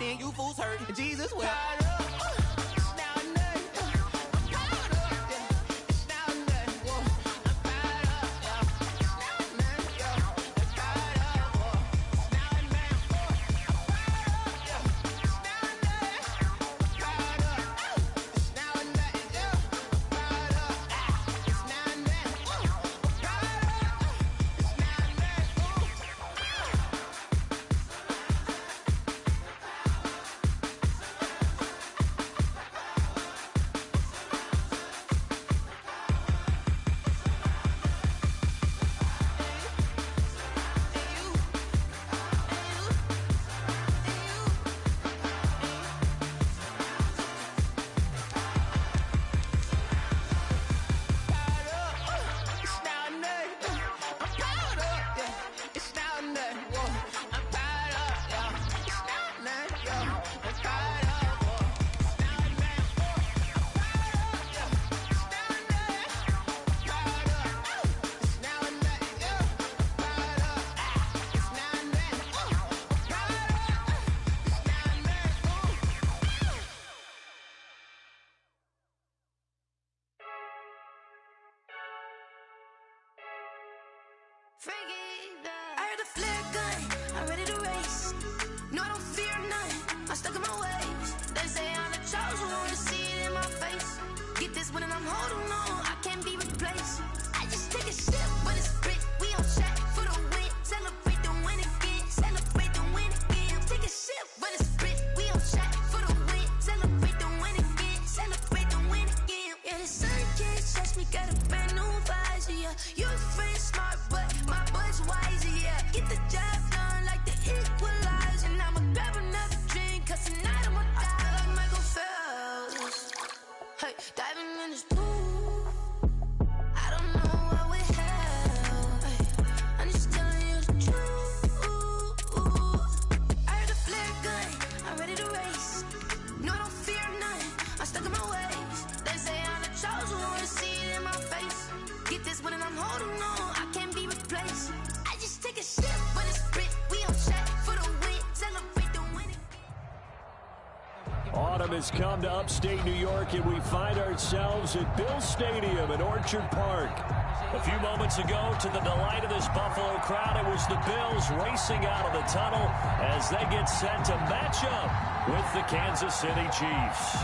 then you fools hurt. Jesus wept. I heard a flare gun, I'm ready to race. No, I don't fear none, I'm stuck in my ways. They say I'm the chosen one, see it in my face. Get this one and I'm holding on, I can't be replaced. I just take a sip, but it's spit, we on track for the win. Celebrate the win again, celebrate the win again. Take a sip, but it's spit, we on track for the win. Celebrate the win again, celebrate the win again. Yeah, the sun can't touch me, got a brand new visor, yeah. Your friend smart, but my bud's wiser, yeah. Get the job done like the equalizer. And I'ma grab another drink, cause tonight I'ma die like Michael Phelps. Hey, diving in this pool, I don't know what would help. Hey, I'm just telling you the truth. I heard a flare gun, I'm ready to race. No, I don't fear none, I'm stuck in my ways. They say I'm the chosen one, see it in my face. Get this one and I'm holding on, I can't be replaced. I just take a sip, but it's spit, we on track for the win. Celebrate the win. Autumn has come to upstate New York, and we find ourselves at Bill Stadium in Orchard Park. A few moments ago, to the delight of this Buffalo crowd, it was the Bills racing out of the tunnel as they get set to match up with the Kansas City Chiefs.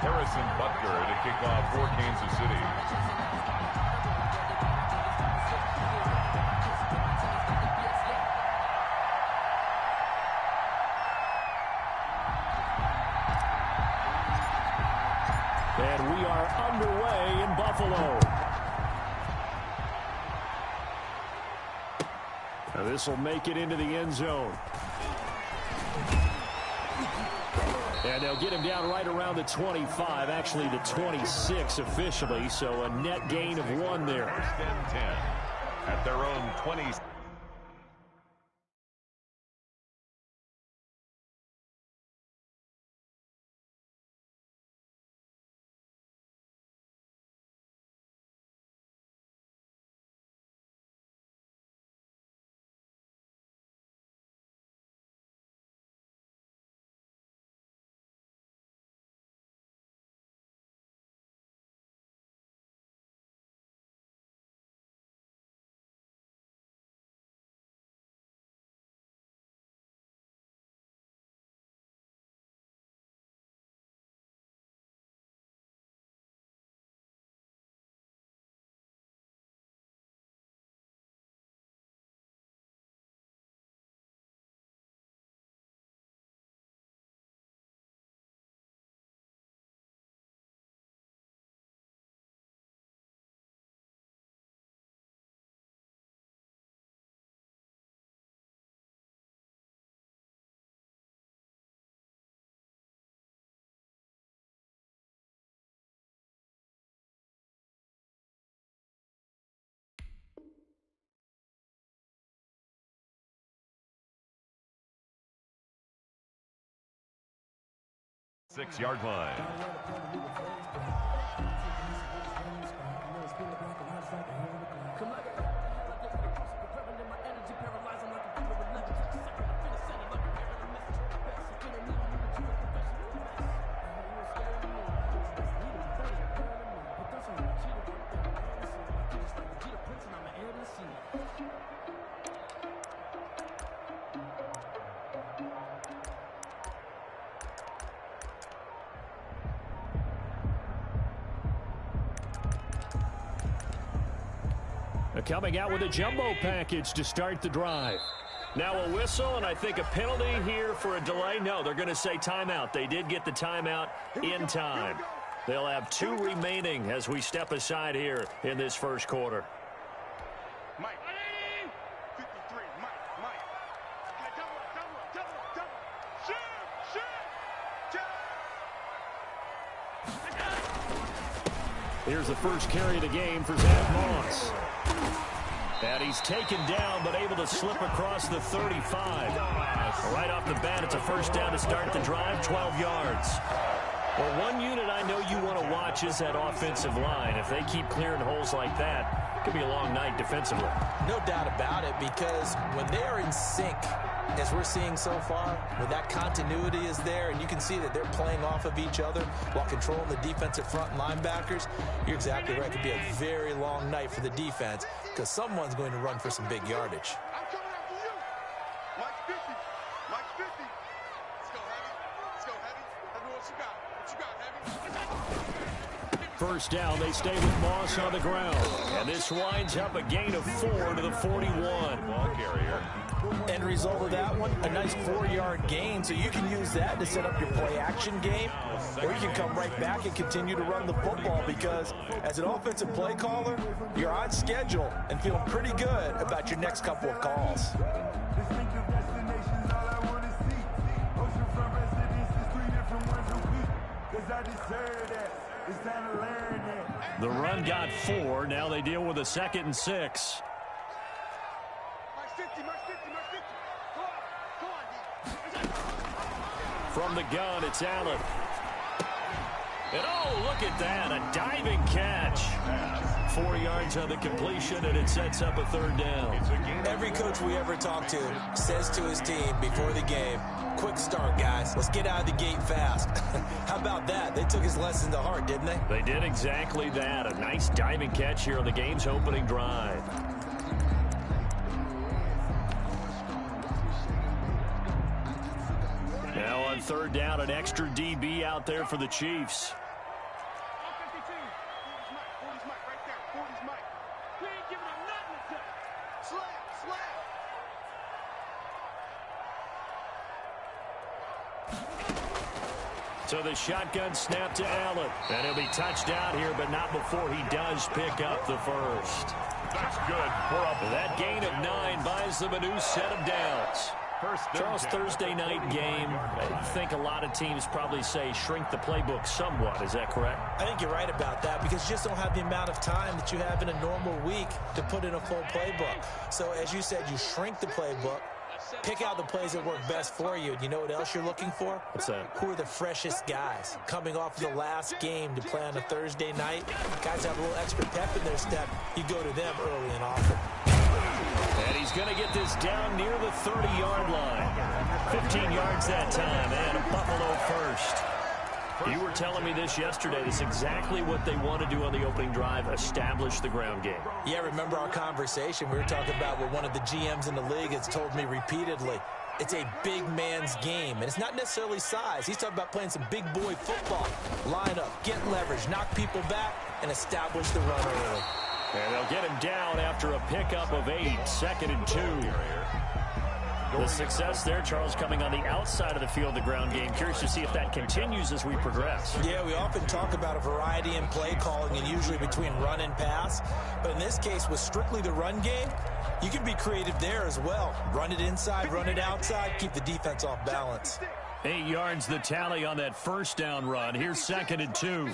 Harrison Butker to kick off for Kansas City. And we are underway in Buffalo. Now this will make it into the end zone. And they'll get him down right around the 25, actually the 26 officially, so a net gain of 1 there. First and 10 at their own 20. 6-yard line. Coming out with a jumbo package to start the drive. Now a whistle, and I think a penalty here for a delay. No, they're going to say timeout. They did get the timeout in time. They'll have 2 remaining as we step aside here in this first quarter. Mike. 53. Mike. Double. Shoot. Here's the first carry of the game for Zach Moss. And he's taken down, but able to slip across the 35. Right off the bat, it's a first down to start the drive, 12 yards. Well, one unit I know you want to watch is that offensive line. If they keep clearing holes like that, it could be a long night defensively. No doubt about it, because when they are in sync, as we're seeing so far, when that continuity is there and you can see that they're playing off of each other while controlling the defensive front linebackers, you're exactly right. It could be a very long night for the defense because someone's going to run for some big yardage. I'm coming after you. Mike 50. Let's go heavy. Heavy, what you got, Heavy? First down, they stay with Moss on the ground. And this winds up a gain of 4 to the 41. Ball carrier. End result of that one, a nice 4-yard gain, so you can use that to set up your play-action game, or you can come right back and continue to run the football because as an offensive play caller, you're on schedule and feeling pretty good about your next couple of calls. The run got 4. Now they deal with a 2nd and 6. From the gun, it's Allen. And oh, look at that, a diving catch. 4 yards on the completion, and it sets up a 3rd down. Every coach we ever talk to says to his team before the game, quick start, guys. Let's get out of the gate fast. How about that? They took his lesson to heart, didn't they? They did exactly that. A nice diving catch here on the game's opening drive. Now on 3rd down, an extra DB out there for the Chiefs. So the shotgun snap to Allen. And he'll be touched out here, but not before he does pick up the first. That's good. We're up. That gain of 9 buys them a new set of downs. Charles, Thursday night game, I think a lot of teams probably say shrink the playbook somewhat. Is that correct? I think you're right about that because you just don't have the amount of time that you have in a normal week to put in a full playbook. So as you said, you shrink the playbook, pick out the plays that work best for you. And you know what else you're looking for? What's that? Who are the freshest guys coming off the last game to play on a Thursday night? Guys have a little extra pep in their step. You go to them early and often. And he's going to get this down near the 30-yard line. 15 yards that time, and a Buffalo first. You were telling me this yesterday. This is exactly what they want to do on the opening drive, establish the ground game. Yeah, remember our conversation? We were talking about what one of the GMs in the league has told me repeatedly. It's a big man's game, and it's not necessarily size. He's talking about playing some big boy football. Line up, get leverage, knock people back, and establish the run early. And they'll get him down after a pickup of 8, 2nd and 2. The success there, Charles, coming on the outside of the field, the ground game. Curious to see if that continues as we progress. Yeah, we often talk about a variety in play calling and usually between run and pass. But in this case, with strictly the run game, you can be creative there as well. Run it inside, run it outside, keep the defense off balance. 8 yards the tally on that first down run. Here's 2nd and 2.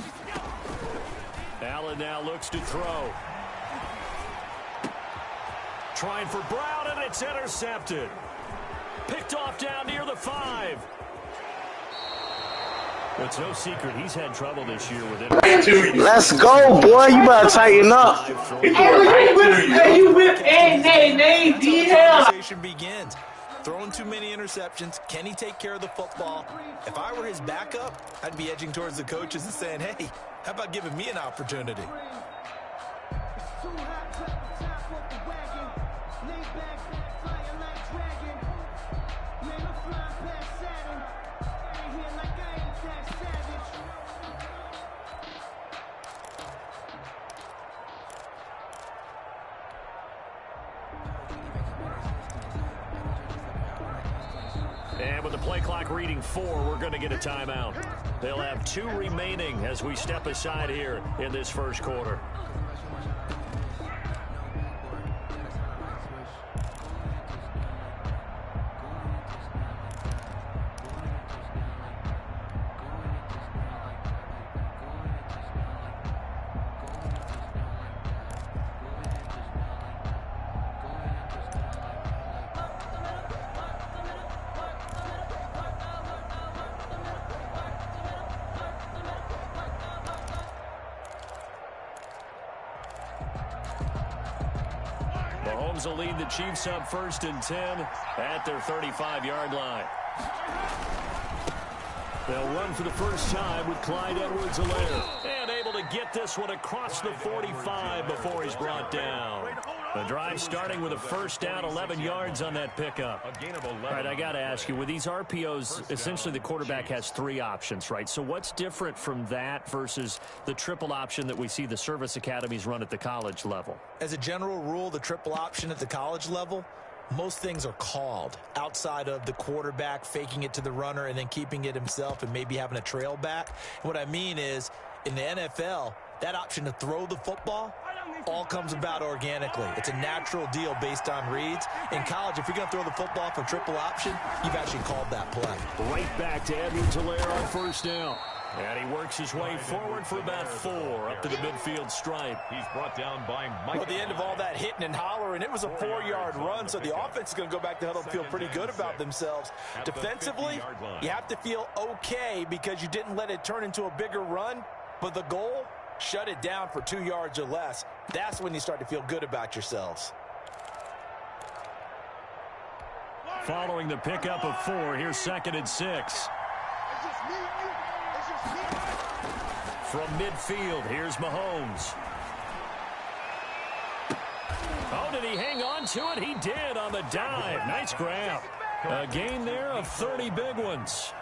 Allen now looks to throw. Trying for Brown, and it's intercepted. Picked off down near the 5. It's no secret he's had trouble this year with it. Let's go, boy. You better tighten up. Conversation begins. Throwing too many interceptions. Can he take care of the football? If I were his backup, I'd be edging towards the coaches and saying, hey, how about giving me an opportunity? And with the play clock reading 4, we're going to get a timeout. They'll have 2 remaining as we step aside here in this first quarter. Mahomes will lead the Chiefs up 1st and 10 at their 35-yard line. They'll run for the first time with Clyde Edwards-Helaire. And able to get this one across the 45 before he's brought down. The drive starting with a first down, 11 yards on that pickup. All right, I got to ask you, with these RPOs, essentially the quarterback has 3 options, right? So what's different from that versus the triple option that we see the service academies run at the college level? As a general rule, the triple option at the college level, most things are called outside of the quarterback faking it to the runner and then keeping it himself and maybe having a trail back. And what I mean is, in the NFL, that option to throw the football all comes about organically. It's a natural deal based on reads. In college, if you're going to throw the football for triple option, you've actually called that play. Right back to Edwards-Helaire on first down. And he works his way forward for about 4 up to the midfield stripe. He's brought down by Mike. Well, at the end of all that hitting and hollering, it was a 4-yard run, so the offense is going to go back to huddle and feel pretty good about themselves. Defensively, you have to feel okay because you didn't let it turn into a bigger run, but the goal, shut it down for 2 yards or less. That's when you start to feel good about yourselves. Following the pickup of 4, here's 2nd and 6. From midfield, here's Mahomes. Oh, did he hang on to it? He did on the dive. Nice grab. A gain there of 30 big ones.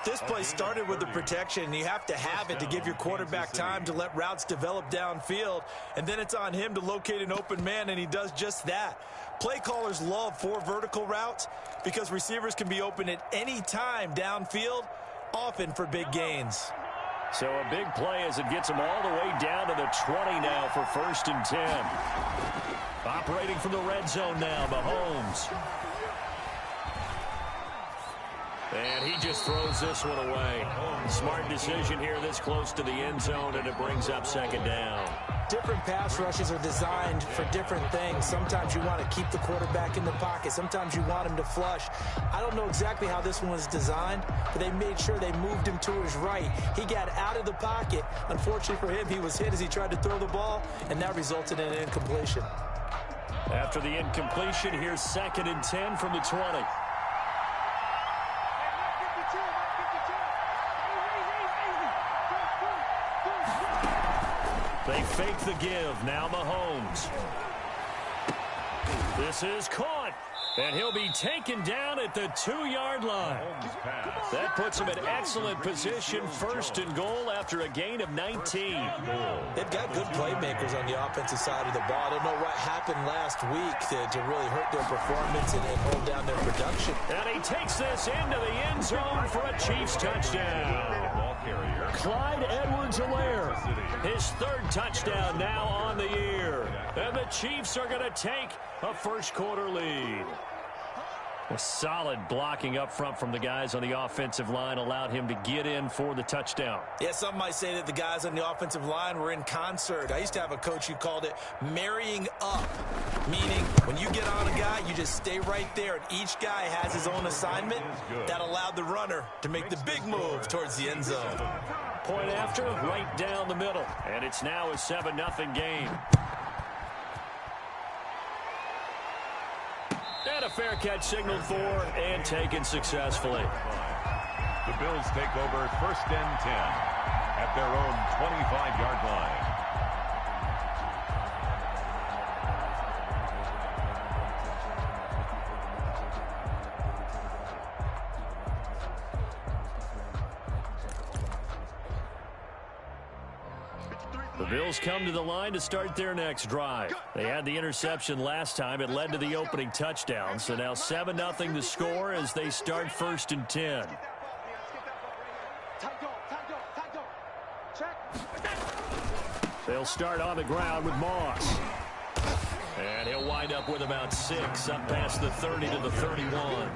This play started with the protection, and you have to have it to give your quarterback time to let routes develop downfield, and then it's on him to locate an open man, and he does just that. Play callers love 4 vertical routes because receivers can be open at any time downfield, often for big gains. So a big play as it gets him all the way down to the 20 now for 1st and 10. Operating from the red zone now, Mahomes. And he just throws this one away. Smart decision here this close to the end zone, and it brings up 2nd down. Different pass rushes are designed for different things. Sometimes you want to keep the quarterback in the pocket. Sometimes you want him to flush. I don't know exactly how this one was designed, but they made sure they moved him to his right. He got out of the pocket. Unfortunately for him, he was hit as he tried to throw the ball, and that resulted in an incompletion. After the incompletion, here's 2nd and 10 from the 20. They fake the give. Now Mahomes. This is caught. And he'll be taken down at the 2-yard line. That puts him in excellent position. 1st and goal after a gain of 19. They've got good playmakers on the offensive side of the ball. I don't know what happened last week to really hurt their performance and hold down their production. And he takes this into the end zone for a Chiefs touchdown. Clyde Edwards-Helaire, his 3rd touchdown now on the year. And the Chiefs are going to take a first quarter lead. A solid blocking up front from the guys on the offensive line allowed him to get in for the touchdown. Yeah, some might say that the guys on the offensive line were in concert. I used to have a coach who called it marrying up, meaning when you get on a guy, you just stay right there, and each guy has his own assignment. That allowed the runner to make the big move towards the end zone. Point after, right down the middle, and it's now a 7-0 game. And a fair catch signaled for and taken successfully. The Bills take over 1st and 10 at their own 25-yard line. The Bills come to the line to start their next drive. They had the interception last time. It led to the opening touchdown. So now 7-0 the score as they start 1st and 10. They'll start on the ground with Moss. And he'll wind up with about 6, up past the 30 to the 31.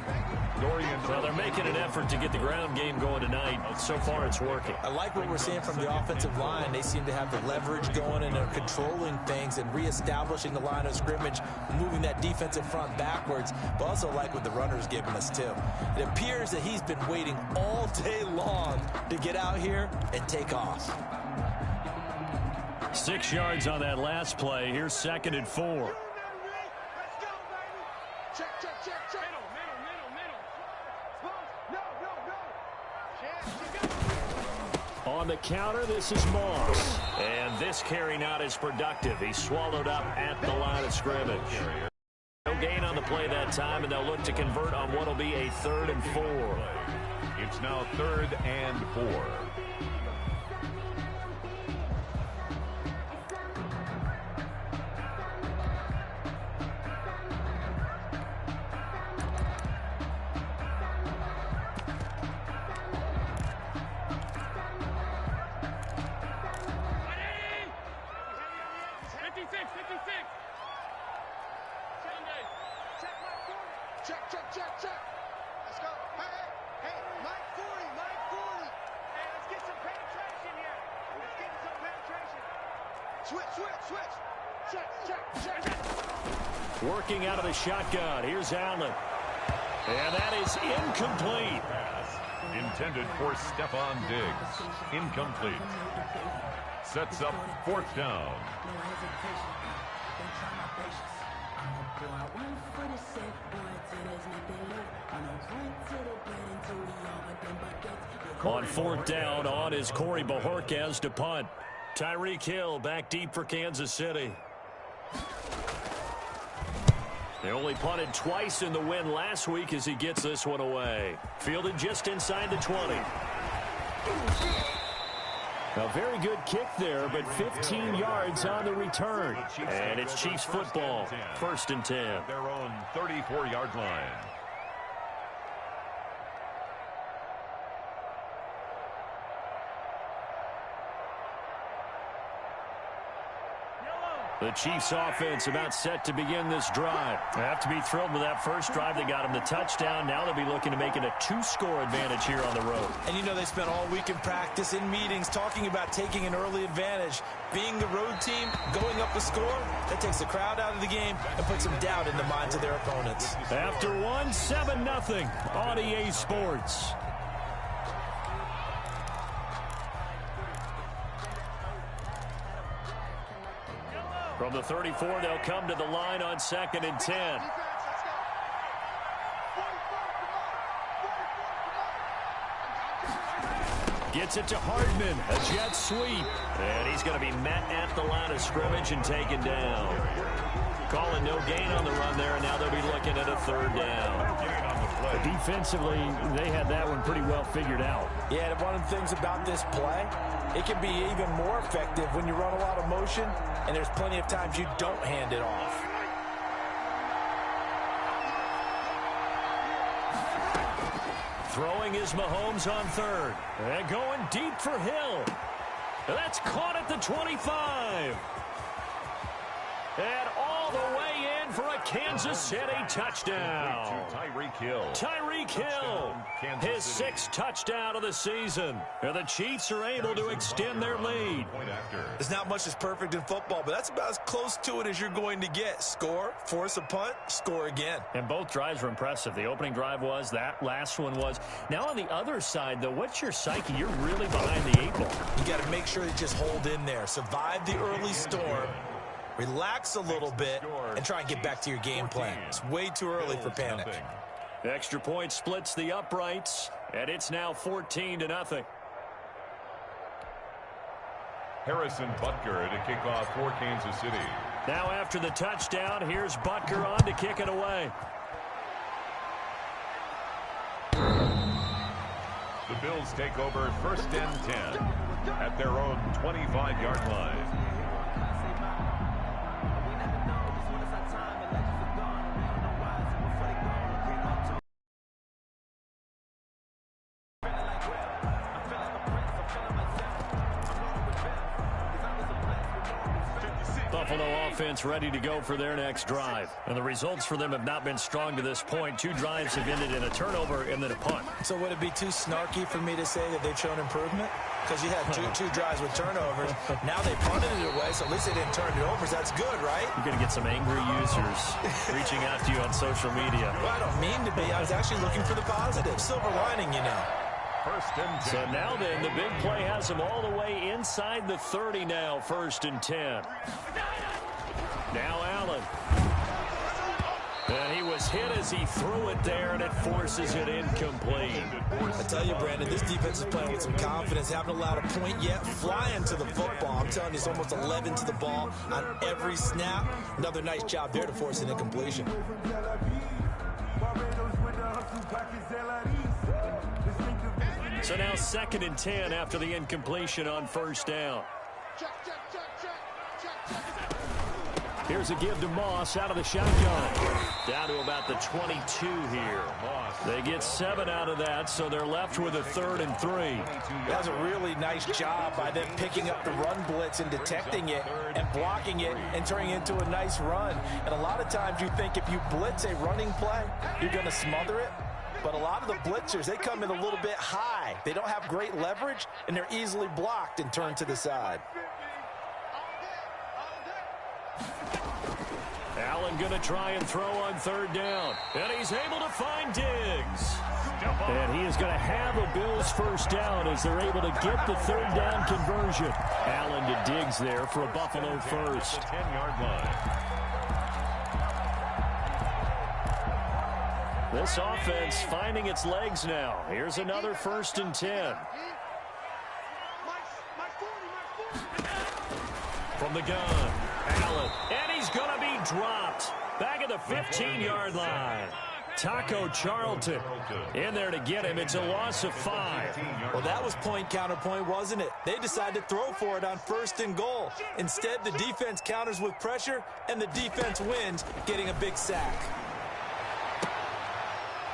Well, they're making an effort to get the ground game going tonight. So far, it's working. I like what we're seeing from the offensive line. They seem to have the leverage going and are controlling things and reestablishing the line of scrimmage, moving that defensive front backwards, but also like what the runner's giving us, too. It appears that he's been waiting all day long to get out here and take off. 6 yards on that last play. Here's 2nd and 4. Let's go, baby. Check, check, check, check. Middle. On the counter, this is Moss. And this carry not as productive. He's swallowed up at the line of scrimmage. No gain on the play that time, and they'll look to convert on what will be a 3rd and 4. It's now 3rd and 4. Working out of the shotgun. Here's Allen. And that is incomplete. Intended for Stephon Diggs. Incomplete. Sets up 4th down. On 4th down, on is Corey Bojorquez to punt. Tyreek Hill back deep for Kansas City. They only punted twice in the win last week as he gets this one away. Fielded just inside the 20. A very good kick there, but 15 yards on the return. And it's Chiefs football, 1st and 10. Their own 34-yard line. The Chiefs offense about set to begin this drive. They have to be thrilled with that first drive. They got them the touchdown. Now they'll be looking to make it a 2-score advantage here on the road. And you know they spent all week in practice, in meetings, talking about taking an early advantage. Being the road team, going up a score, that takes the crowd out of the game and puts some doubt in the minds of their opponents. After 7-0 on EA Sports. From the 34, they'll come to the line on 2nd and 10. Gets it to Hardman, a jet sweep. And he's going to be met at the line of scrimmage and taken down. Calling no gain on the run there, and now they'll be looking at a 3rd down. But defensively, they had that one pretty well figured out. Yeah, and one of the things about this play, it can be even more effective when you run a lot of motion, and there's plenty of times you don't hand it off. Throwing is Mahomes on 3rd. And going deep for Hill. That's caught at the 25. And all the way in for a Kansas City touchdown. Tyreek Tyreek Hill, his sixth touchdown of the season. And the Chiefs are able to extend their lead. There's not much that's perfect in football, but that's about as close to it as you're going to get. Score, force a punt, score again. And both drives were impressive. The opening drive was, that last one was. Now on the other side, though, what's your psyche? You're really behind the 8 ball. You got to make sure to just hold in there. Survive the early storm. Relax a little bit and try and get back to your game plan. It's way too early for panic. Extra point splits the uprights, and it's now 14-0. Harrison Butker to kick off for Kansas City. Now after the touchdown, here's Butker on to kick it away. The Bills take over 1st and 10 at their own 25-yard line. Buffalo offense ready to go for their next drive. And the results for them have not been strong to this point. 2 drives have ended in a turnover and then a punt. So would it be too snarky for me to say that they've shown improvement? Because you had two drives with turnovers. Now they punted it away, so at least they didn't turn it over. So that's good, right? You're going to get some angry users reaching out to you on social media. Well, I don't mean to be. I was actually looking for the positive. Silver lining, you know. 1st and 10. So now then, the big play has them all the way inside the 30 now, 1st and 10. Now Allen. And he was hit as he threw it there, and it forces it incomplete. I tell you, Brandon, this defense is playing with some confidence. Haven't allowed a point yet. Flying to the football. I'm telling you, it's almost 11 to the ball on every snap. Another nice job there to force an incompletion. So now 2nd and 10 after the incompletion on 1st down. Here's a give to Moss out of the shotgun. Down to about the 22 here. They get 7 out of that, so they're left with a 3rd and 3. That was a really nice job by them picking up the run blitz and detecting it and blocking it and turning it into a nice run. And a lot of times you think if you blitz a running play, you're going to smother it. But a lot of the blitzers, they come in a little bit high. They don't have great leverage, and they're easily blocked and turned to the side. Allen going to try and throw on 3rd down. And he's able to find Diggs. And he is going to have a Bills 1st down as they're able to get the 3rd down conversion. Allen to Diggs there for a Buffalo 1st. 10-yard line. This offense finding its legs now. Here's another 1st and 10. From the gun, Allen. And he's going to be dropped. Back at the 15-yard line. Taco Charlton in there to get him. It's a loss of 5. Well, that was point counterpoint, wasn't it? They decided to throw for it on 1st and goal. Instead, the defense counters with pressure, and the defense wins, getting a big sack.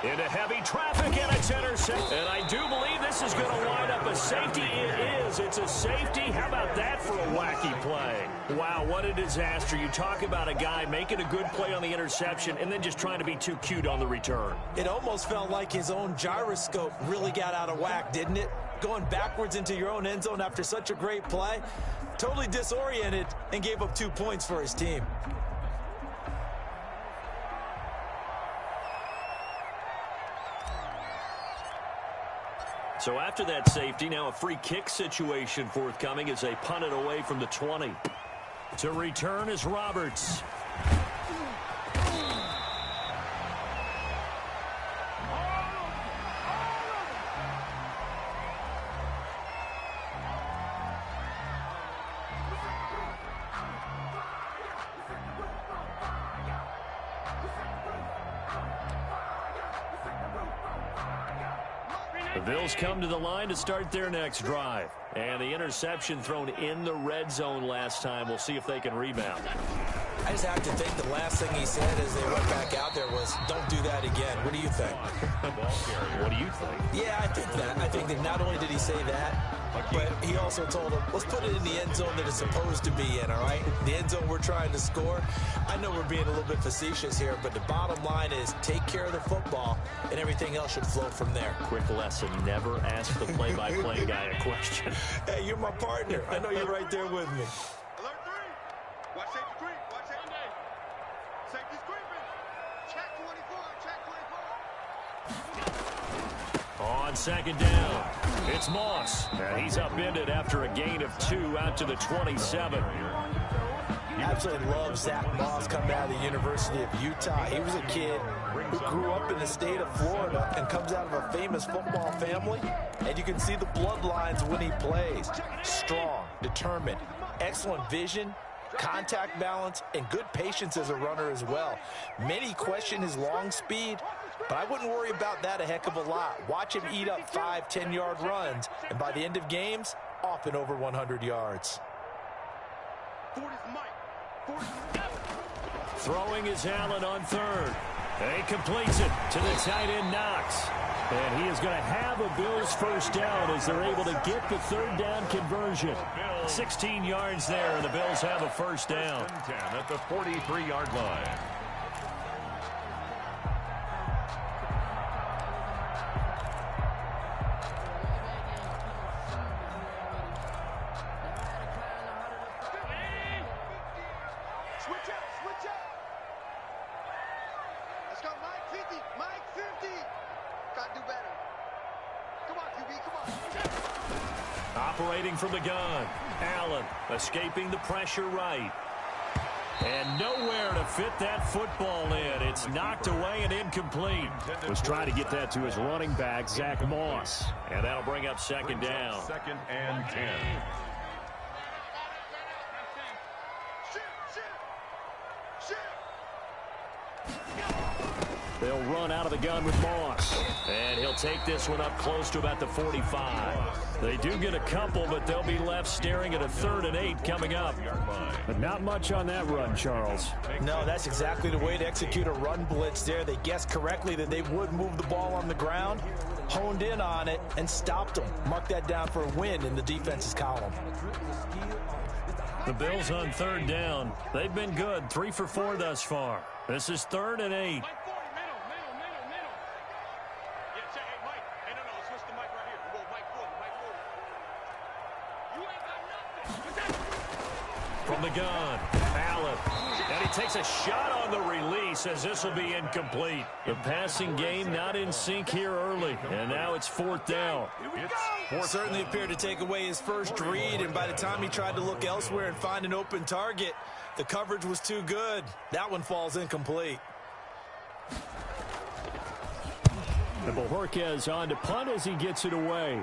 Into heavy traffic, and it's intercepted. And I do believe this is going to wind up a safety. It is. It's a safety. How about that for a wacky play? Wow, what a disaster. You talk about a guy making a good play on the interception and then just trying to be too cute on the return. It almost felt like his own gyroscope really got out of whack, didn't it? Going backwards into your own end zone after such a great play. Totally disoriented and gave up 2 points for his team. So after that safety, now a free kick situation forthcoming as they punt it away from the 20. To return is Roberts. The Bills come to the line to start their next drive. And the interception thrown in the red zone last time. We'll see if they can rebound. I just have to think the last thing he said as they went back out there was, don't do that again. What do you think? What do you think? Yeah, I think that. I think that not only did he say that, but he also told him, let's put it in the end zone that it's supposed to be in, all right? The end zone we're trying to score. I know we're being a little bit facetious here, but the bottom line is take care of the football, and everything else should flow from there. Quick lesson, never ask the play-by-play guy a question. Hey, you're my partner. I know you're right there with me. Alert 3. Watch safety creep. Watch safety. Safety's creeping. Check 24. Check 24. On second down, it's Moss. And he's upended after a gain of 2 out to the 27. Absolutely love Zach Moss coming out of the University of Utah. He was a kid who grew up in the state of Florida and comes out of a famous football family. And you can see the bloodlines when he plays. Strong, determined, excellent vision, contact balance, and good patience as a runner as well. Many question his long speed, but I wouldn't worry about that a heck of a lot. Watch him eat up 5, 10-yard runs, and by the end of games, often over 100 yards. Throwing is Allen on third. And he completes it to the tight end Knox. And he is going to have a Bills first down as they're able to get the third down conversion. 16 yards there, and the Bills have a first down. 10 at the 43-yard line. Switch up. Switch up. Let's go, Mike 50. Mike 50. Gotta do better. Come on, QB. Come on. Operating from the gun. Allen escaping the pressure right. And nowhere to fit that football in. It's knocked away and incomplete. Was trying to get that to his running back, Zach Moss. And that'll bring up second down. Second and 10. They'll run out of the gun with Moss. And he'll take this one up close to about the 45. They do get a couple, but they'll be left staring at a 3rd and 8 coming up. But not much on that run, Charles. No, that's exactly the way to execute a run blitz there. They guessed correctly that they would move the ball on the ground, honed in on it, and stopped them. Mark that down for a win in the defense's column. The Bills on third down. They've been good, 3 for 4 thus far. This is 3rd and 8. From the gun, Allen. And he takes a shot on the release as this will be incomplete. The passing game not in sync here early. And now it's 4th down. Certainly appeared to take away his first read, and by the time he tried to look elsewhere and find an open target, the coverage was too good. That one falls incomplete. And Bojorquez on to punt as he gets it away.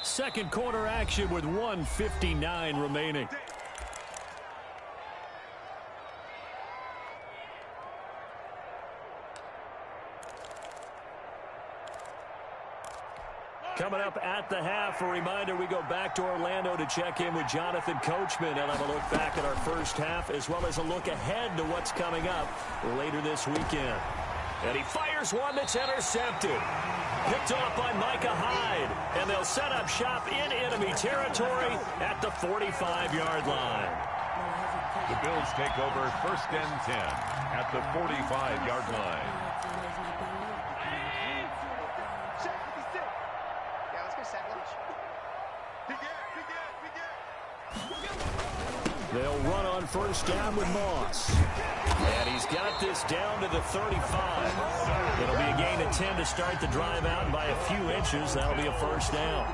Second quarter action with 1:59 remaining. Coming up at the half, a reminder, we go back to Orlando to check in with Jonathan Coachman and have a look back at our first half as well as a look ahead to what's coming up later this weekend. And he fires one that's intercepted. Picked off by Micah Hyde. And they'll set up shop in enemy territory at the 45-yard line. The Bills take over 1st and 10 at the 45-yard line. Yeah, let's go sack lunch. They'll run on first down with Moss. And he's got this down to the 35. It'll be a gain of 10 to start the drive out, and by a few inches, that'll be a first down.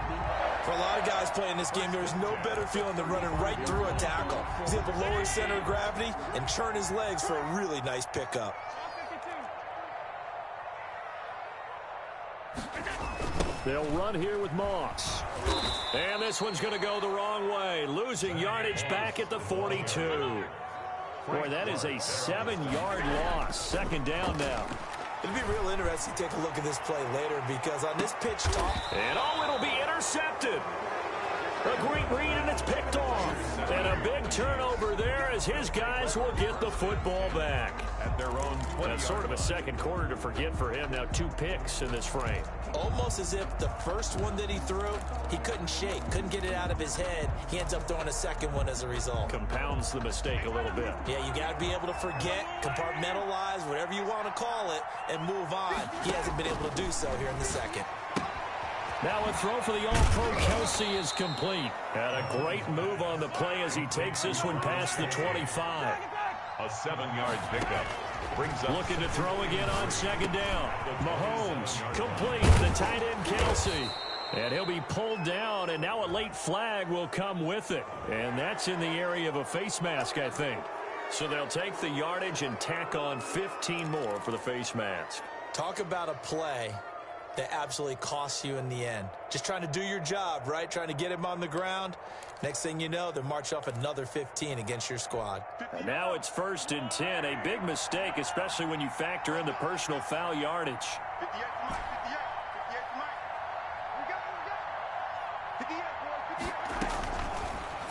For a lot of guys playing this game, there's no better feeling than running right through a tackle. He's able to lower his center of gravity and turn his legs for a really nice pickup. They'll run here with Moss. And this one's going to go the wrong way. Losing yardage back at the 42. Boy, that is a 7-yard loss. Second down now. It'll be real interesting to take a look at this play later because on this pitch talk. And it'll be intercepted. A great read, and it's picked off. And a big turnover there as his guys will get the football back. At their own 20. And sort of a second quarter to forget for him. Now 2 picks in this frame. Almost as if the first one that he threw, he couldn't shake, couldn't get it out of his head. He ends up throwing a second one as a result. Compounds the mistake a little bit. Yeah, you got to be able to forget, compartmentalize, whatever you want to call it, and move on. He hasn't been able to do so here in the second. Now a throw for the All-Pro Kelsey is complete. And a great move on the play as he takes this one past the 25. A 7-yard pickup. Brings up looking to throw again on second down. Mahomes complete. The tight end Kelsey. And he'll be pulled down, and now a late flag will come with it. And that's in the area of a face mask, I think. So they'll take the yardage and tack on 15 more for the face mask. Talk about a play that absolutely costs you in the end. Just trying to do your job, right? Trying to get him on the ground. Next thing you know, they march off another 15 against your squad. And now it's 1st and 10. A big mistake, especially when you factor in the personal foul yardage. 58 to Mike, 58. 58 to Mike. We got 58, boys, 58.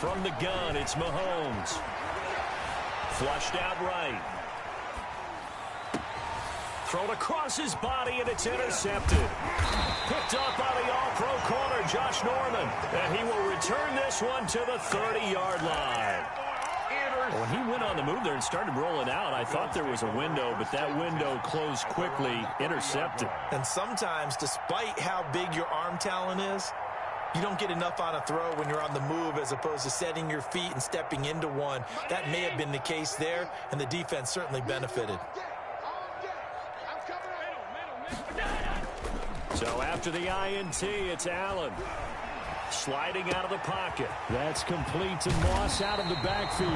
From the gun, it's Mahomes. Flushed out right. Thrown across his body, and it's intercepted. Picked up by the All-Pro corner, Josh Norman. And he will return this one to the 30-yard line. When he went on the move there and started rolling out, I thought there was a window, but that window closed quickly, intercepted. And sometimes, despite how big your arm talent is, you don't get enough on a throw when you're on the move as opposed to setting your feet and stepping into one. That may have been the case there, and the defense certainly benefited. So after the INT, it's Allen. Sliding out of the pocket. That's complete to Moss out of the backfield.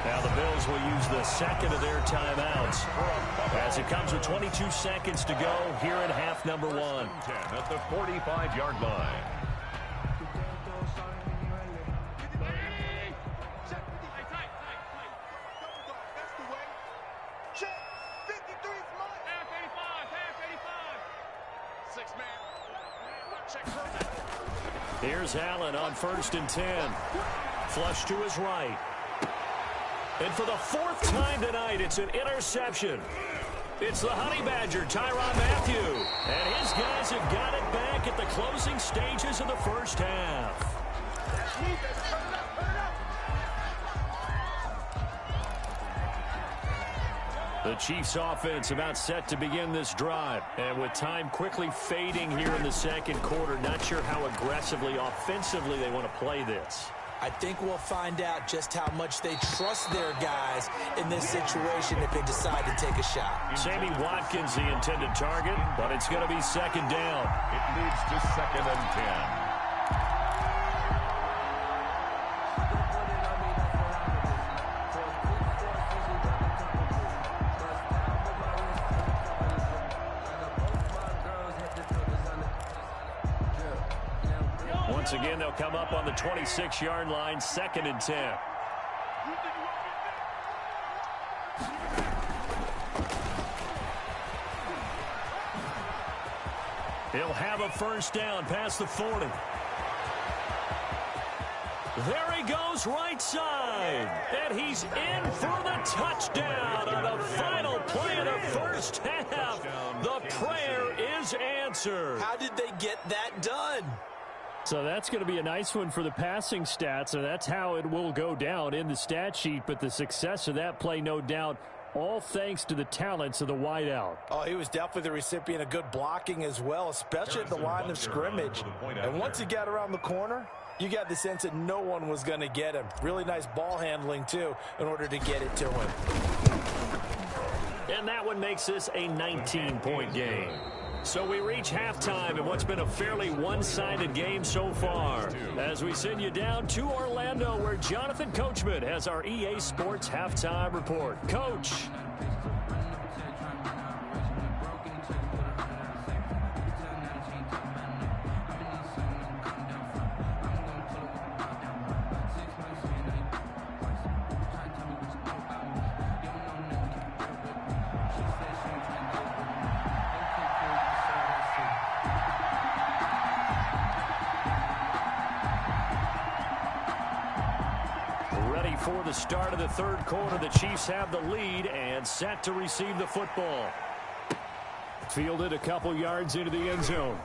Now the Bills will use the second of their timeouts as it comes with 22 seconds to go here in half number 1. 10 at the 45-yard line. Here's Allen on 1st and 10. Flush to his right. And for the 4th time tonight, it's an interception. It's the Honey Badger, Tyrann Mathieu. And his guys have got it back at the closing stages of the first half. The Chiefs offense about set to begin this drive. And with time quickly fading here in the second quarter, not sure how aggressively, offensively they want to play this. I think we'll find out just how much they trust their guys in this situation if they decide to take a shot. Sammy Watkins, the intended target, but it's going to be second down. It leads to 2nd and 10. Once again, they'll come up on the 26-yard line, 2nd and 10. He'll have a first down past the 40. There he goes right side. And he's in for the touchdown on the final play of the first half. The prayer is answered. How did they get that done? So that's going to be a nice one for the passing stats, and that's how it will go down in the stat sheet. But the success of that play, no doubt, all thanks to the talents of the wideout. Oh, he was definitely the recipient of good blocking as well, especially at the line of scrimmage. And once he got around the corner, you got the sense that no one was going to get him. Really nice ball handling, too, in order to get it to him. And that one makes this a 19-point game. So we reach halftime in what's been a fairly one-sided game so far. As we send you down to Orlando, where Jonathan Coachman has our EA Sports Halftime Report. Coach. before the start of the third quarter. The Chiefs have the lead and set to receive the football. Fielded a couple yards into the end zone.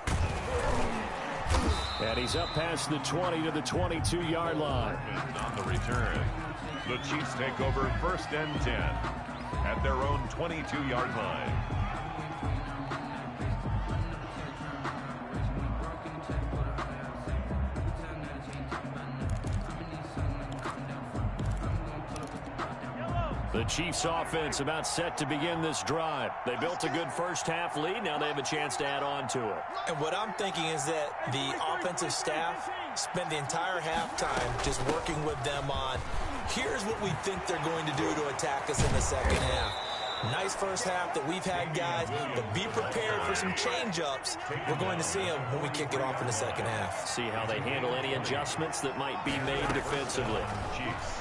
And he's up past the 20 to the 22-yard line. On the return, the Chiefs take over 1st and 10 at their own 22-yard line. The Chiefs offense about set to begin this drive. They built a good first-half lead. Now they have a chance to add on to it. And what I'm thinking is that the offensive staff spent the entire halftime just working with them on, here's what we think they're going to do to attack us in the second half. Nice first half that we've had, guys, but be prepared for some change-ups. We're going to see them when we kick it off in the second half. See how they handle any adjustments that might be made defensively. Chiefs.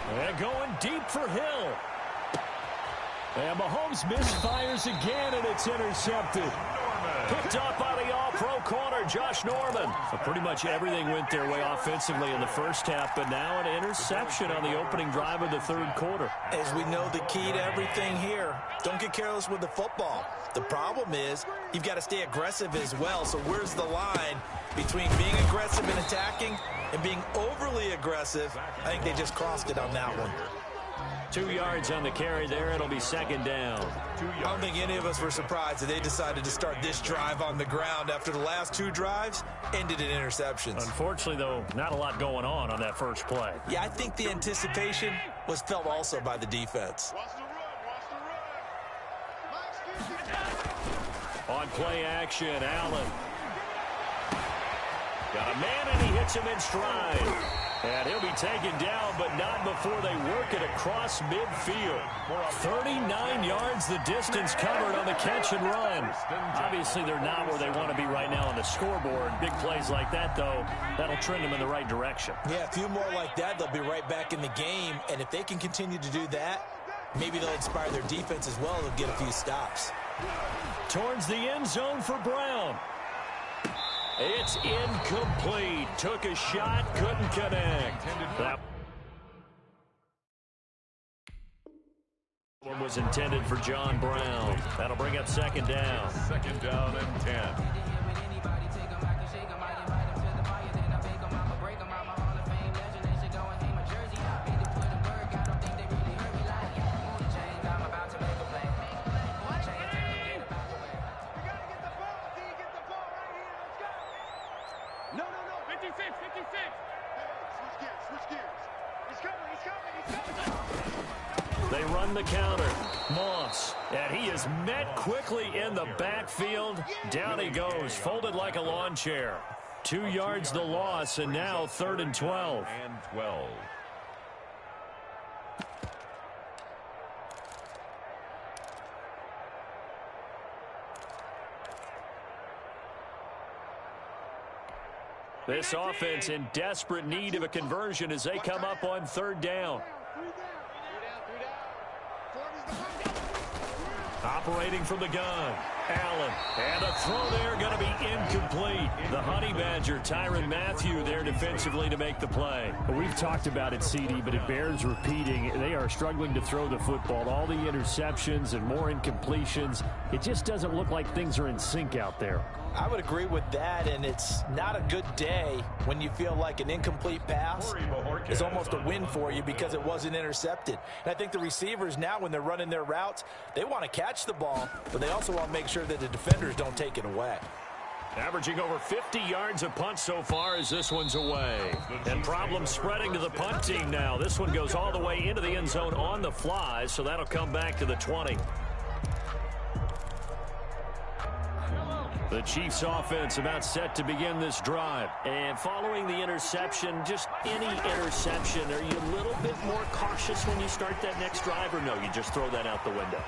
And going deep for Hill. And Mahomes misfires again, and it's intercepted. Picked up by the all-pro corner, Josh Norman. So pretty much everything went their way offensively in the first half, but now an interception on the opening drive of the third quarter. As we know, the key to everything here, don't get careless with the football. The problem is you've got to stay aggressive as well. So where's the line between being aggressive and attacking and being overly aggressive? I think they just crossed it on that one. 2 yards on the carry there. It'll be second down. I don't think any of us were surprised that they decided to start this drive on the ground after the last 2 drives ended in interceptions. Unfortunately, though, not a lot going on that first play. Yeah, I think the anticipation was felt also by the defense. Watch the run. On play action, Allen. Got a man, and he hits him in stride. And he'll be taken down, but not before they work it across midfield. 39 yards the distance covered on the catch and run. Obviously, they're not where they want to be right now on the scoreboard. Big plays like that, though, that'll trend them in the right direction. Yeah, a few more like that, they'll be right back in the game. And if they can continue to do that, maybe they'll inspire their defense as well. They'll get a few stops. Towards the end zone for Brown. It's incomplete. Took a shot, couldn't connect. That one was intended for John Brown. That'll bring up second down. 2nd down and 10. They run the counter. Moss. And he is met quickly in the backfield. Down he goes, folded like a lawn chair. 2 yards the loss, and now 3rd and 12. And 12. This offense in desperate need of a conversion as they come up on 3rd down. Operating from the gun, Allen. And a throw there going to be incomplete. The Honey Badger, Tyrann Mathieu, there defensively to make the play. We've talked about it, CD, but it bears repeating. They are struggling to throw the football. All the interceptions and more incompletions. It just doesn't look like things are in sync out there. I would agree with that, and it's not a good day when you feel like an incomplete pass is almost a win for you because it wasn't intercepted. And I think the receivers now, when they're running their routes, they want to catch the ball, but they also want to make sure that the defenders don't take it away. Averaging over 50 yards a punt so far as this one's away. And problems spreading to the punt team now. This one goes all the way into the end zone on the fly, so that'll come back to the 20. The Chiefs offense about set to begin this drive. And following the interception, just any interception, are you a little bit more cautious when you start that next drive, or no, you just throw that out the window?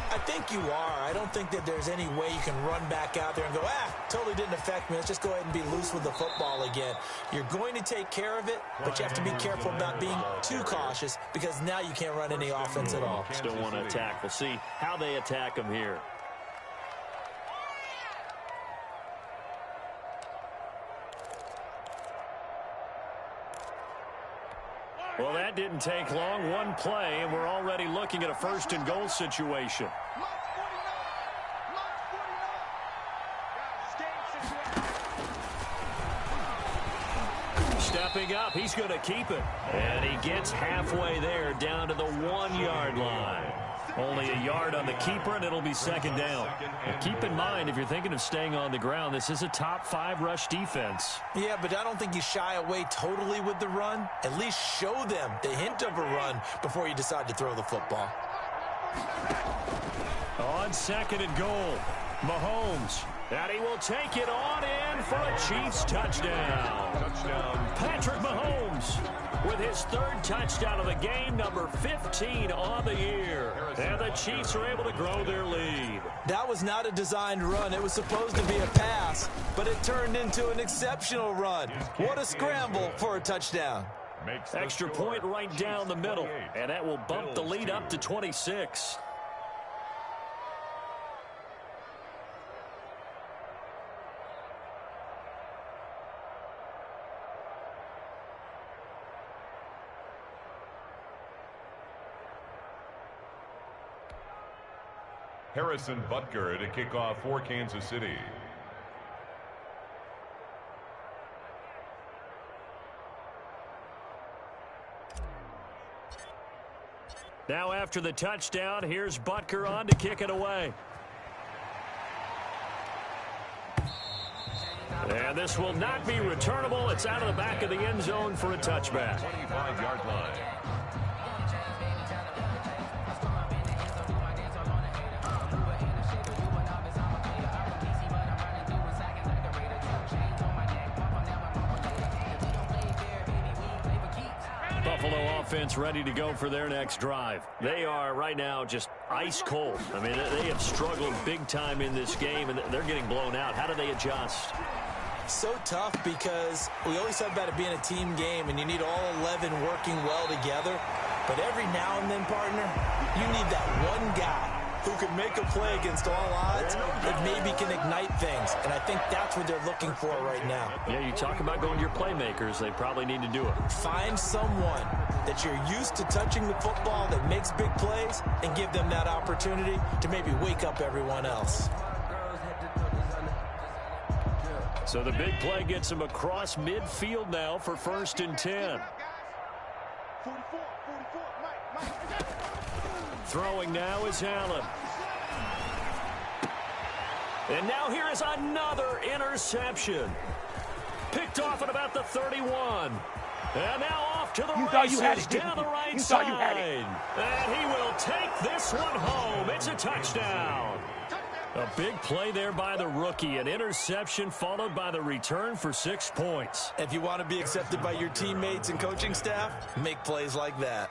I think you are. I don't think that there's any way you can run back out there and go, totally didn't affect me. Let's just go ahead and be loose with the football again. You're going to take care of it, but you have to be careful about being too cautious because now you can't run any offense at all. Still want to attack. We'll see how they attack them here. Well, that didn't take long. One play, and we're already looking at a first-and-goal situation. Stepping up, he's going to keep it. And he gets halfway there, down to the 1-yard line. Only a yard on the keeper, and it'll be second down. And keep in mind, if you're thinking of staying on the ground, this is a top-5 rush defense. Yeah, but I don't think you shy away totally with the run. At least show them the hint of a run before you decide to throw the football. On second and goal, Mahomes. And he will take it on in for a Chiefs touchdown. Patrick Mahomes with his 3rd touchdown of the game, number 15 on the year. And the Chiefs are able to grow their lead. That was not a designed run. It was supposed to be a pass, but it turned into an exceptional run. What a scramble for a touchdown. Extra point right down the middle, and that will bump the lead up to 26. Harrison Butker to kick off for Kansas City. Now after the touchdown, here's Butker on to kick it away. And this will not be returnable. It's out of the back of the end zone for a touchback. 25-yard line. Buffalo offense ready to go for their next drive. They are right now just ice cold. I mean, they have struggled big time in this game, and they're getting blown out. How do they adjust? So tough because we always talk about it being a team game, and you need all 11 working well together. But every now and then, partner, you need that one guy who can make a play against all odds that maybe can ignite things. And I think that's what they're looking for right now. Yeah, you talk about going to your playmakers. They probably need to do it. Find someone that you're used to touching the football that makes big plays and give them that opportunity to maybe wake up everyone else. So the big play gets him across midfield now for 1st and 10. Throwing now is Allen. And now here is another interception. Picked off at about the 31. And now off to the races down the right side. And he will take this one home. It's a touchdown. A big play there by the rookie. An interception followed by the return for 6 points. If you want to be accepted by your teammates and coaching staff, make plays like that.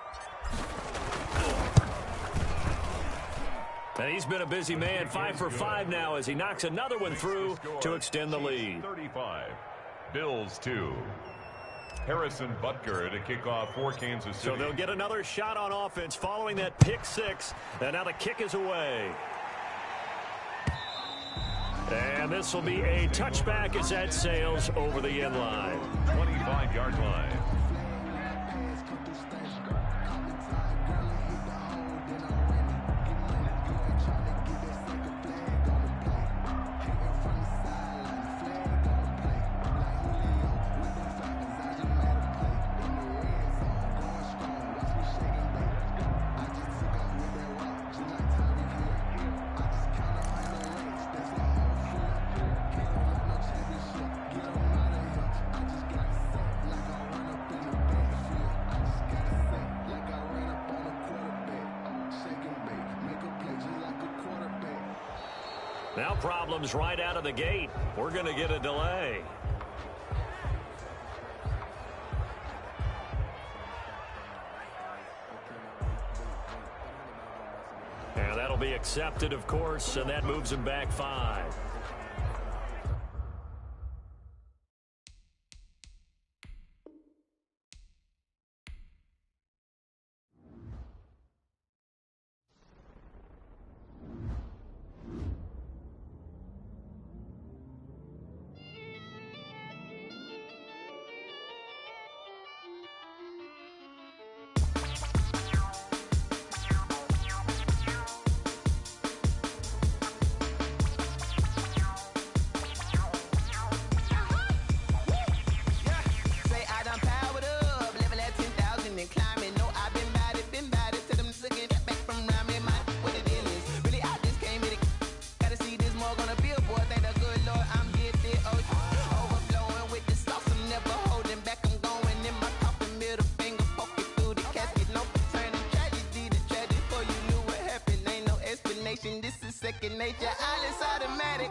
And he's been a busy man, 5 for 5 now as he knocks another one through to extend the lead. 35. Bills 2. Harrison Butker to kick off for Kansas City. So they'll get another shot on offense following that pick 6. And now the kick is away. And this will be a touchback as that sails over the end line. 25-yard line. Now problems right out of the gate. We're going to get a delay. And that'll be accepted, of course, and that moves him back 5. Get your Alice automatic.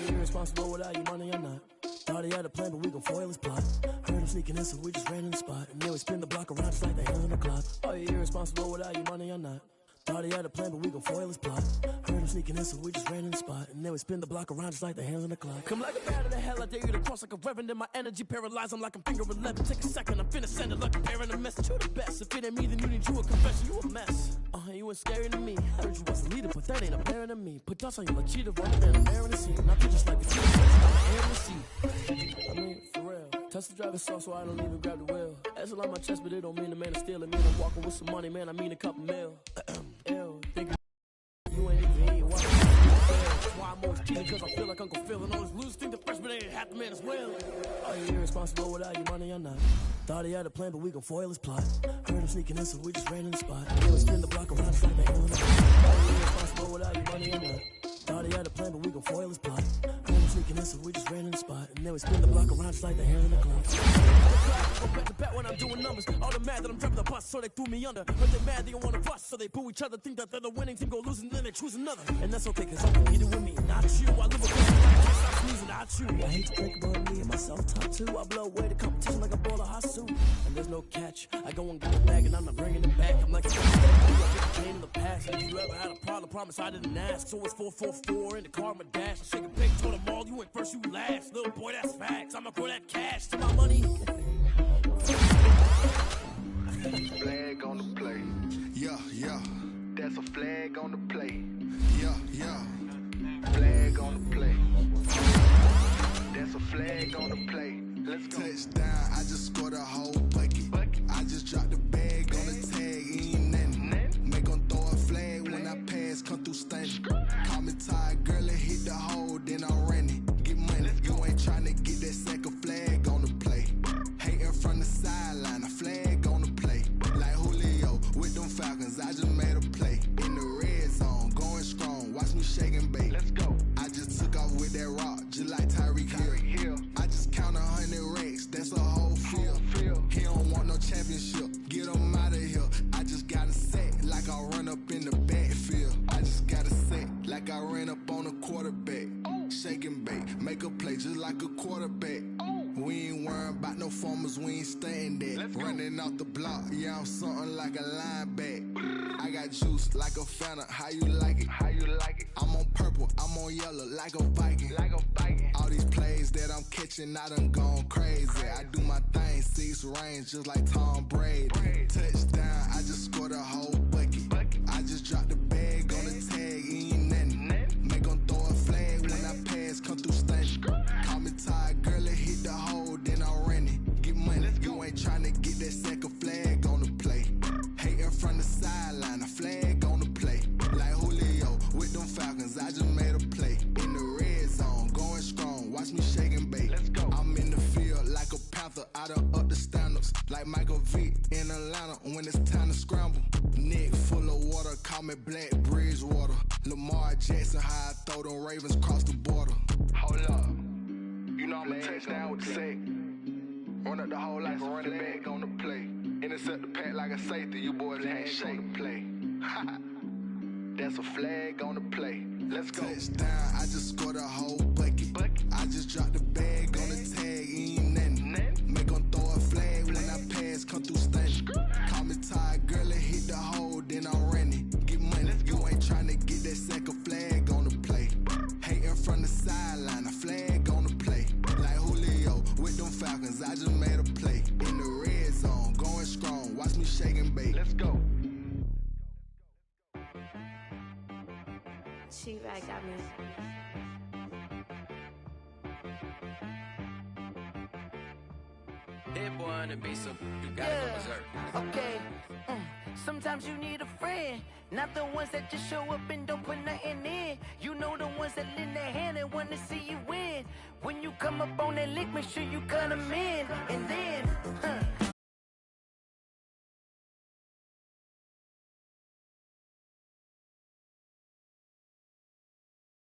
Irresponsible without you money or not. Thought he had a plan, but we gon' foil his plot. Heard him sneaking in, so we just ran in the spot. And then we spin the block around just like the hell in the clock. Are you irresponsible without you money or not? Thought he had a plan, but we gon' foil his plot. Heard him sneaking in, so we just ran in the spot. And then we spin the block around just like the hands on the clock. Come like a bat of the hell, I dare you to cross like a reverend. And my energy paralyzed, I'm like I'm finger 11. Take a second, I'm finna send it like a parent a message. You the best, if it ain't me, then you need you a confession. You a mess, you ain't scary to me. Heard you was a leader, but that ain't apparent to me. Put dust on you like cheetah, running man, I'm airing the scene. Not just like a cheetah, I'm airing the scene. I mean, for real. Touch the driver's sauce so I don't even grab the wheel. That's on my chest, but it don't mean the man is stealing. Mean I'm walking with some money, man, I mean a couple mil. Ew, think you ain't even here. Why I'm always cheating, cause I feel like Uncle Phil. And always lose, think the freshman ain't half the man as well. Are you irresponsible without your money or not? Thought he had a plan, but we gon' foil his plot. Heard him sneaking in, so we just ran in the spot. And then we spin the block around just like the hell in the clock. Are you irresponsible without your money or not? Thought he had a plan, but we gon' foil his plot. Heard him sneaking in, so we just ran in the spot. And then we spin the block around just like the hell in the clock. Go back to bat when I'm doing numbers. All the mad that I'm driving the bus, so they threw me under. Heard they mad, they don't wanna bust, so they boo each other. Think that they're the winning team, go losing, then they choose another. And that's okay, cause I'm competing with me, not you. I live a crazy life, can't stop sneezing, not you. I hate to break about me and myself top two. I blow away the competition like a ball of hot soup. And there's no catch, I go and get it back and I'm not bringing it back. I'm like, I get the pain in the past. And if you ever had a problem, promise I didn't ask. So it's 444 in the car, my dash. I shake a big, told them all, you went first, you last. Little boy, that's facts, I'ma grow that cash to my money. Flag on the play. Yeah, yeah. That's a flag on the play. Yeah, yeah. Flag on the play. That's a flag on the play. Let's go. Touchdown, I just scored a whole bucket. I just dropped the bag on the tag, ain't nothing. Make them throw a flag when I pass, come through stunning. Call me tired, girl, and hit the hole, then I ran it. Get money, you ain't tryna get that second flag on the play. ain't stunting that. Running off the block, yeah, I'm something like a linebacker. I got juice like a Fanta, how you like it? How you like it? I'm on purple, I'm on yellow, like a Viking. Like a Viking. All these plays that I'm catching, I done gone crazy. I do my thing, 6 range, just like Tom Brady. Touchdown, I just scored a whole bucket. I just dropped the bag on the tag, ain't nothing. Make 'em throw a flag when I pass, come through stunning. Call me tired, girl, it hit the hole, then I ran it. Get money, you ain't tryna get that second flag on the play. Hating from the sideline, a flag on the play. Like Julio with them Falcons, I just made a play. In the red zone, going strong, watch me shake and bake. Let's go. I'm in the field like a Panther, I done up the standards. Like Michael Vick in Atlanta when it's time to scramble. Neck full of water, call me Black Bridgewater. Lamar Jackson, how I throw them Ravens across the border. Hold up, you know I'm a touchdown with the sack. Run up the whole life, run it back on the play. Intercept the pack like a safety, you boys ain't shake the play. That's a flag on the play. Let's go. Touchdown, I just scored a whole bucket. I just dropped the bag on the tag, ain't nothing. Make 'em throw a flag when I pass, come through stunning. Call me tired, girl, it hit the hole, then I ran it. Get money, you ain't tryna get that second flag on the play. Hating from the sideline, a flag on the play. Like Julio with them Falcons, I just made a play. In the red zone, going strong, watch me shake and bake. Let's go. She-Rag got me. Hit boy on the beat, so you gotta go berserk. Okay. Sometimes you need a friend, not the ones that just show up and don't put nothing in. You know the ones that lend their hand and wanna see you win. When you come up on that lick, make sure you cut them in.